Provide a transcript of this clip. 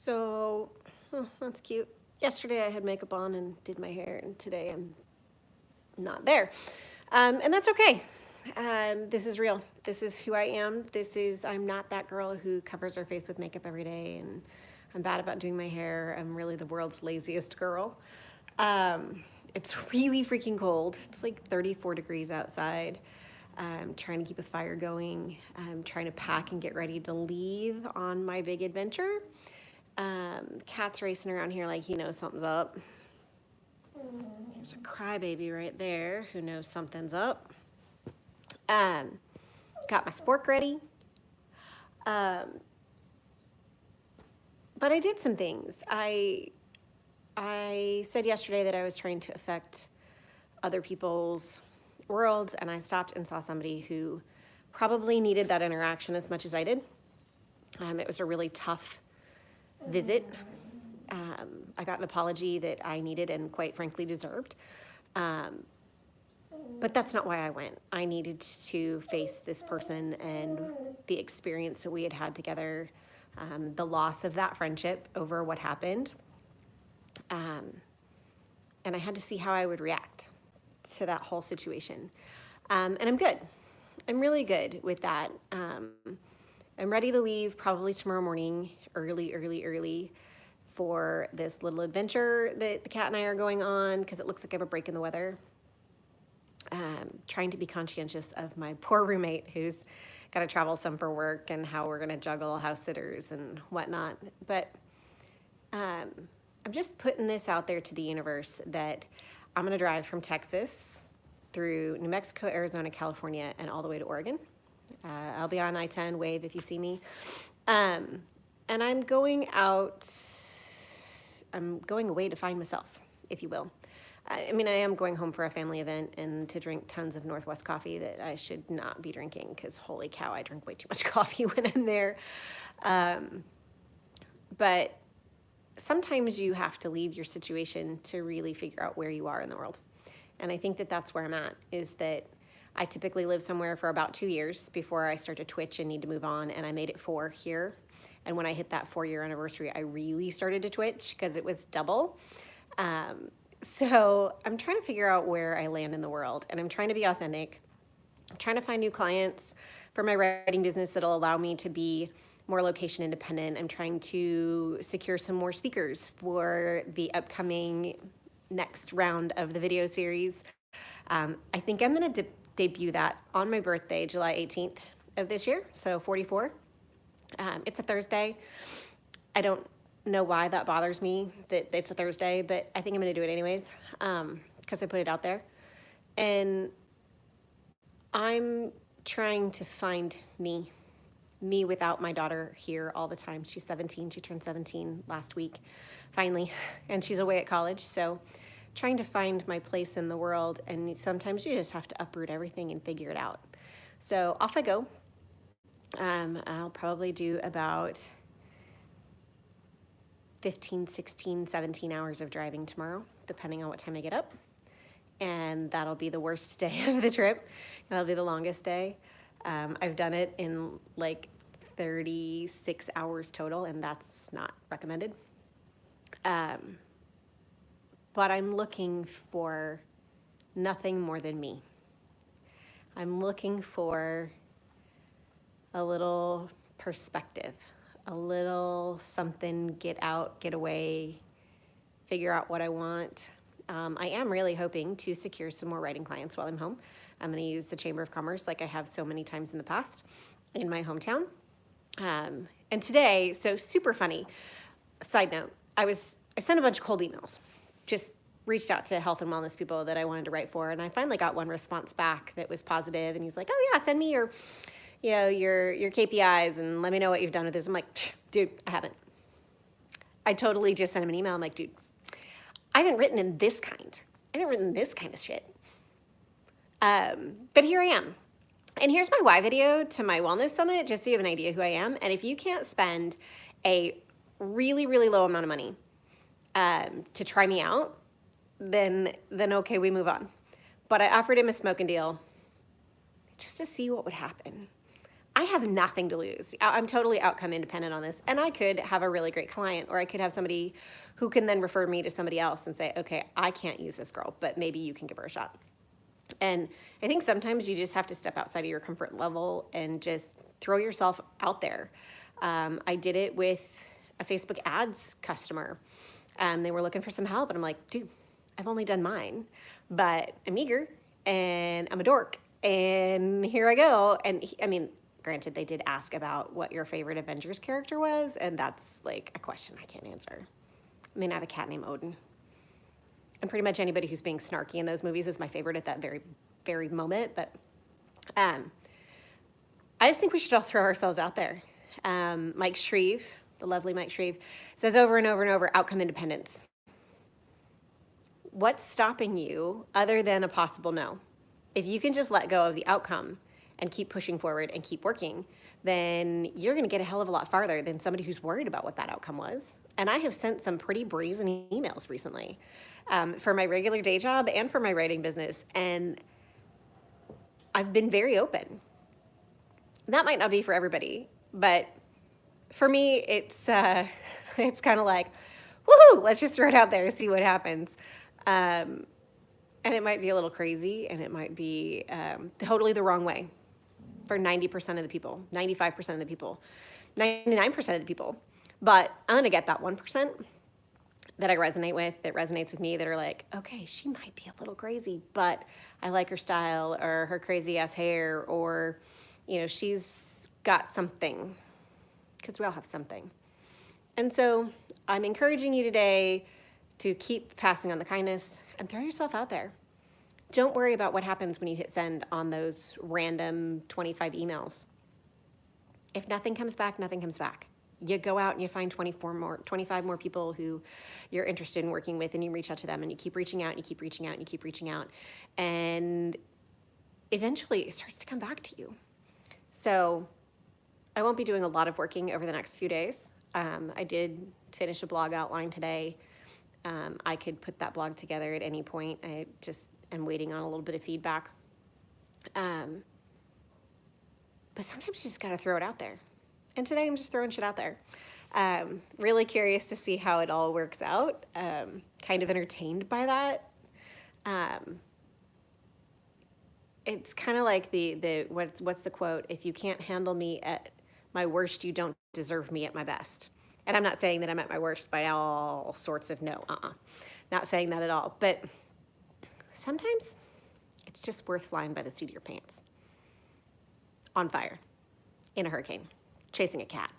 So, oh, that's cute. Yesterday I had makeup on and did my hair, and today I'm not there. And that's okay. This is real. This is who I am. I'm not that girl who covers her face with makeup every day, and I'm bad about doing my hair. I'm really the world's laziest girl. It's really freaking cold. It's like 34 degrees outside. I'm trying to keep a fire going. I'm trying to pack and get ready to leave on my big adventure. Cat's racing around here like he knows something's up. There's a crybaby right there who knows something's up. Um, got my spork ready. Um, but I did some things. I said yesterday that I was trying to affect other people's worlds, and I stopped and saw somebody who probably needed that interaction as much as I did. It was a really tough visit. I got an apology that I needed and quite frankly deserved. But that's not why I went. I needed to face this person and the experience that we had had together, the loss of that friendship over what happened. And I had to see how I would react to that whole situation. And I'm good. I'm really good with that. I'm ready to leave probably tomorrow morning, early, for this little adventure that the cat and I are going on because it looks like I have a break in the weather. Trying to be conscientious of my poor roommate who's got to travel some for work and how we're going to juggle house sitters and whatnot. But I'm just putting this out there to the universe that I'm going to drive from Texas through New Mexico, Arizona, California, and all the way to Oregon. I'll be on I-10, wave if you see me. And I'm going away to find myself, if you will. I mean, I am going home for a family event and to drink tons of Northwest coffee that I should not be drinking because holy cow, I drink way too much coffee when I'm there. But sometimes you have to leave your situation to really figure out where you are in the world. And I think that that's where I'm at, is that I typically live somewhere for about 2 years before I start to twitch and need to move on. And I made it 4 here. And when I hit that 4-year anniversary, I really started to twitch because it was double. So I'm trying to figure out where I land in the world, and I'm trying to be authentic. I'm trying to find new clients for my writing business that'll allow me to be more location independent. I'm trying to secure some more speakers for the upcoming next round of the video series. I think I'm going to debut that on my birthday, July 18th of this year, so 44. It's a Thursday. I don't know why that bothers me that it's a Thursday, but I think I'm going to do it anyways because I put it out there. And I'm trying to find me without my daughter here all the time. She's 17. She turned 17 last week, finally, and she's away at college. So trying to find my place in the world, and sometimes you just have to uproot everything and figure it out. So off I go. I'll probably do about 15, 16, 17 hours of driving tomorrow, depending on what time I get up. And that'll be the worst day of the trip. That'll be the longest day. I've done it in like 36 hours total, and that's not recommended. But I'm looking for nothing more than me. I'm looking for a little perspective, a little something, get out, get away, figure out what I want. I am really hoping to secure some more writing clients while I'm home. I'm going to use the Chamber of Commerce like I have so many times in the past in my hometown. And today, so super funny, side note, I sent a bunch of cold emails, just reached out to health and wellness people that I wanted to write for, and I finally got one response back that was positive, and he's like, oh yeah, send me your KPIs and let me know what you've done with this. I'm like, dude, I haven't. I totally just sent him an email. I'm like, dude, I haven't written this kind of shit. But here I am. And here's my why video to my wellness summit, just so you have an idea who I am. And if you can't spend a really, really low amount of money to try me out, then okay, we move on. But I offered him a smoking deal just to see what would happen. I have nothing to lose. I'm totally outcome independent on this. And I could have a really great client, or I could have somebody who can then refer me to somebody else and say, okay, I can't use this girl, but maybe you can give her a shot. And I think sometimes you just have to step outside of your comfort level and just throw yourself out there. I did it with a Facebook ads customer. They were looking for some help, and I'm like, dude, I've only done mine, but I'm eager and I'm a dork, and here I go. And I mean, granted, they did ask about what your favorite Avengers character was, and that's like a question I can't answer. I mean, I have a cat named Odin. And pretty much anybody who's being snarky in those movies is my favorite at that very, very moment. But I just think we should all throw ourselves out there. Mike Shreve, the lovely Mike Shreve, says over and over and over, outcome independence. What's stopping you other than a possible no? If you can just let go of the outcome and keep pushing forward and keep working, then you're going to get a hell of a lot farther than somebody who's worried about what that outcome was. And I have sent some pretty brazen emails recently for my regular day job and for my writing business. And I've been very open. That might not be for everybody, but for me, it's kind of like, woohoo, let's just throw it out there, see what happens. And it might be a little crazy, and it might be totally the wrong way for 90% of the people, 95% of the people, 99% of the people. But I'm gonna get that 1% that I resonate with, that resonates with me, that are like, okay, she might be a little crazy, but I like her style, or her crazy ass hair, or, you know, she's got something, because we all have something. And so I'm encouraging you today to keep passing on the kindness and throw yourself out there. Don't worry about what happens when you hit send on those random 25 emails. If nothing comes back, nothing comes back. You go out and you find 25 more people who you're interested in working with, and you reach out to them, and you keep reaching out, and you keep reaching out, and you keep reaching out. And eventually it starts to come back to you. So I won't be doing a lot of working over the next few days. I did finish a blog outline today. I could put that blog together at any point. I just am waiting on a little bit of feedback. But sometimes you just got to throw it out there. And today I'm just throwing shit out there. Really curious to see how it all works out. Kind of entertained by that. It's kind of like what's the quote? If you can't handle me at my worst, you don't deserve me at my best. And I'm not saying that I'm at my worst by all sorts of not saying that at all. But sometimes it's just worth flying by the seat of your pants. On fire, in a hurricane, chasing a cat.